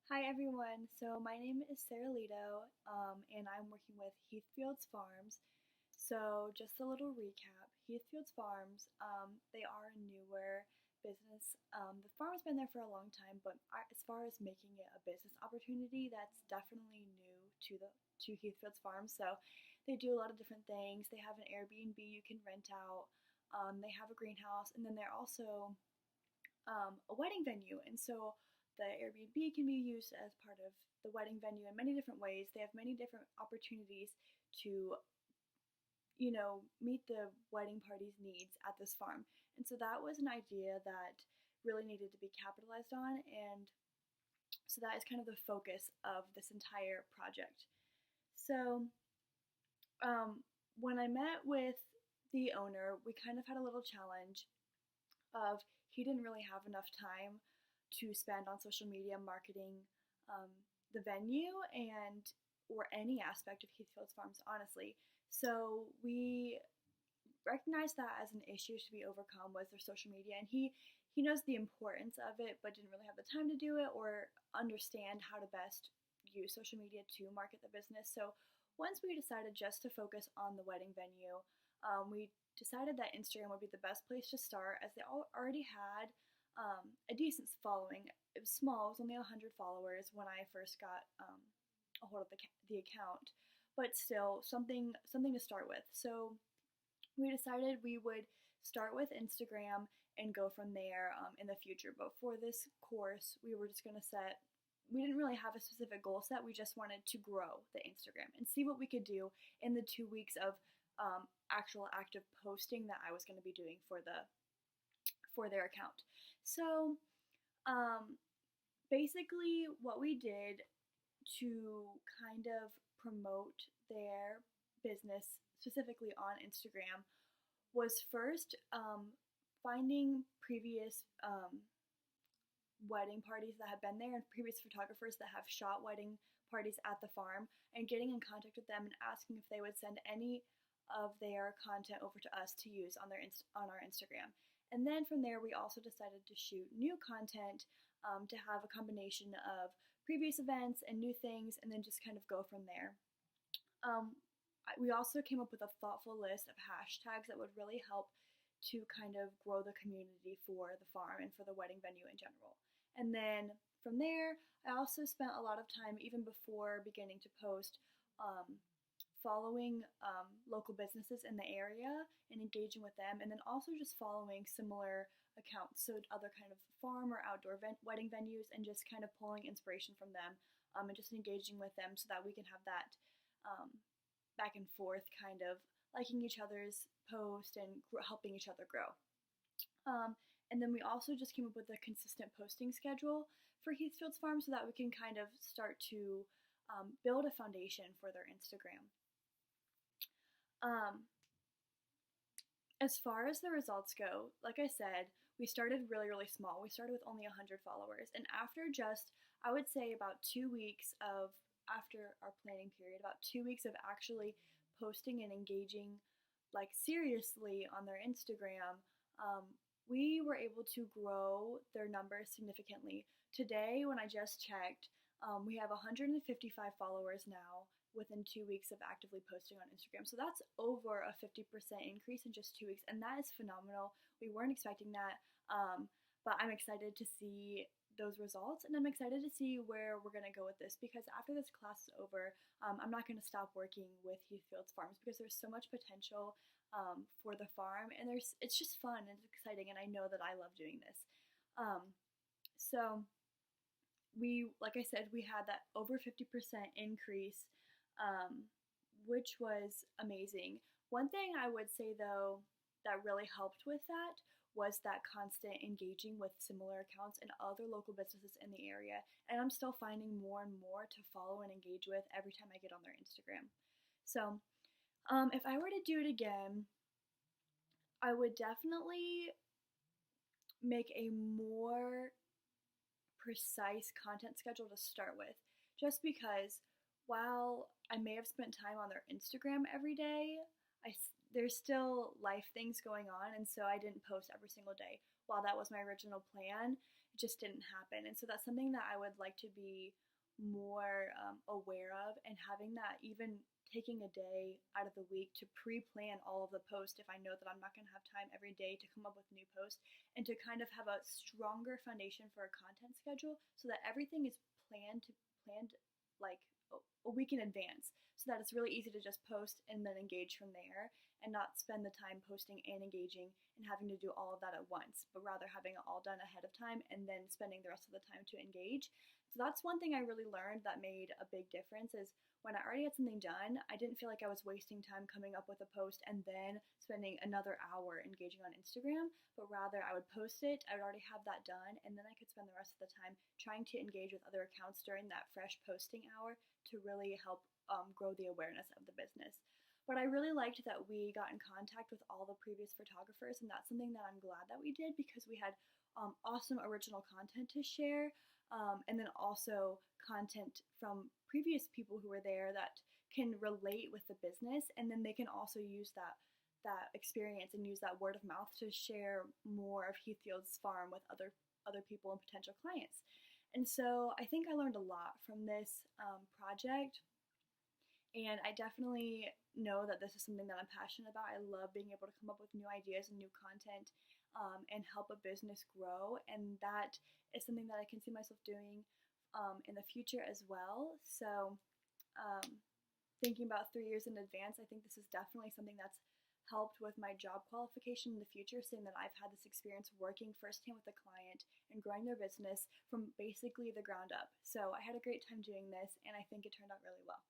Hi everyone. So my name is Sarah Lito, and I'm working with Heathfields Farms. So just a little recap. Heathfields Farms, they are a newer business. The farm has been there for a long time, but as far as making it a business opportunity, that's definitely new to Heathfields Farms. So they do a lot of different things. They have an Airbnb you can rent out. They have a greenhouse, and then they're also a wedding venue. And so the Airbnb can be used as part of the wedding venue in many different ways. They have many different opportunities to, meet the wedding party's needs at this farm. And so that was an idea that really needed to be capitalized on. And so that is kind of the focus of this entire project. So when I met with the owner, we kind of had a little challenge of he didn't really have enough time to spend on social media marketing um, the venue and or any aspect of Heathfields Farms, honestly. So we recognized that as an issue to be overcome was their social media, and he knows the importance of it, but didn't really have the time to do it or understand how to best use social media to market the business. So once we decided just to focus on the wedding venue, we decided that Instagram would be the best place to start as they already had a decent following. It was small; it was only 100 followers when I first got a hold of the account, but still something to start with. So we decided we would start with Instagram and go from there in the future. But for this course, we were just going to we didn't really have a specific goal set. We just wanted to grow the Instagram and see what we could do in the 2 weeks of actual active posting that I was going to be doing for their account. So basically, what we did to kind of promote their business specifically on Instagram was first finding previous wedding parties that have been there and previous photographers that have shot wedding parties at the farm and getting in contact with them and asking if they would send any of their content over to us to use on our Instagram. And then from there, we also decided to shoot new content to have a combination of previous events and new things, and then just kind of go from there. We also came up with a thoughtful list of hashtags that would really help to kind of grow the community for the farm and for the wedding venue in general. And then from there, I also spent a lot of time, even before beginning to post, following local businesses in the area and engaging with them, and then also just following similar accounts, so other kind of farm or outdoor wedding venues, and just kind of pulling inspiration from them and just engaging with them so that we can have that back and forth kind of liking each other's post and helping each other grow. And then we also just came up with a consistent posting schedule for Heathfields Farm so that we can kind of start to build a foundation for their Instagram. As far as the results go, like I said, we started really, really small. We started with only 100 followers. And after just, I would say about 2 weeks of, after our planning period, about 2 weeks of actually posting and engaging like seriously on their Instagram, we were able to grow their numbers significantly. Today, when I just checked, we have 155 followers now within 2 weeks of actively posting on Instagram. So that's over a 50% increase in just 2 weeks, and that is phenomenal. We weren't expecting that, but I'm excited to see those results, and I'm excited to see where we're going to go with this, because after this class is over, I'm not going to stop working with Heathfields Farms because there's so much potential for the farm, and it's just fun and it's exciting, and I know that I love doing this. So we, like I said, we had that over 50% increase, which was amazing. One thing I would say though that really helped with that was that constant engaging with similar accounts and other local businesses in the area. And I'm still finding more and more to follow and engage with every time I get on their Instagram. So if I were to do it again, I would definitely make a more precise content schedule to start with, just because while I may have spent time on their Instagram every day, there's still life things going on, and so I didn't post every single day. While that was my original plan, just didn't happen. And so that's something that I would like to be more aware of, and having that, even taking a day out of the week to pre-plan all of the posts if I know that I'm not going to have time every day to come up with new posts, and to kind of have a stronger foundation for a content schedule so that everything is planned like a week in advance, so that it's really easy to just post and then engage from there, and not spend the time posting and engaging and having to do all of that at once, but rather having it all done ahead of time and then spending the rest of the time to engage. So that's one thing I really learned that made a big difference, is when I already had something done, I didn't feel like I was wasting time coming up with a post and then spending another hour engaging on Instagram, but rather I would post it, I would already have that done, and then I could spend the rest of the time trying to engage with other accounts during that fresh posting hour to really help grow the awareness of the business. But I really liked that we got in contact with all the previous photographers, and that's something that I'm glad that we did, because we had awesome original content to share, and then also content from previous people who were there that can relate with the business, and then they can also use that experience and use that word of mouth to share more of Heathfield's farm with other people and potential clients. And so I think I learned a lot from this project, and I definitely know that this is something that I'm passionate about. I love being able to come up with new ideas and new content, and help a business grow. And that is something that I can see myself doing in the future as well. So, thinking about 3 years in advance, I think this is definitely something that's helped with my job qualification in the future, seeing that I've had this experience working firsthand with a client and growing their business from basically the ground up. So I had a great time doing this, and I think it turned out really well.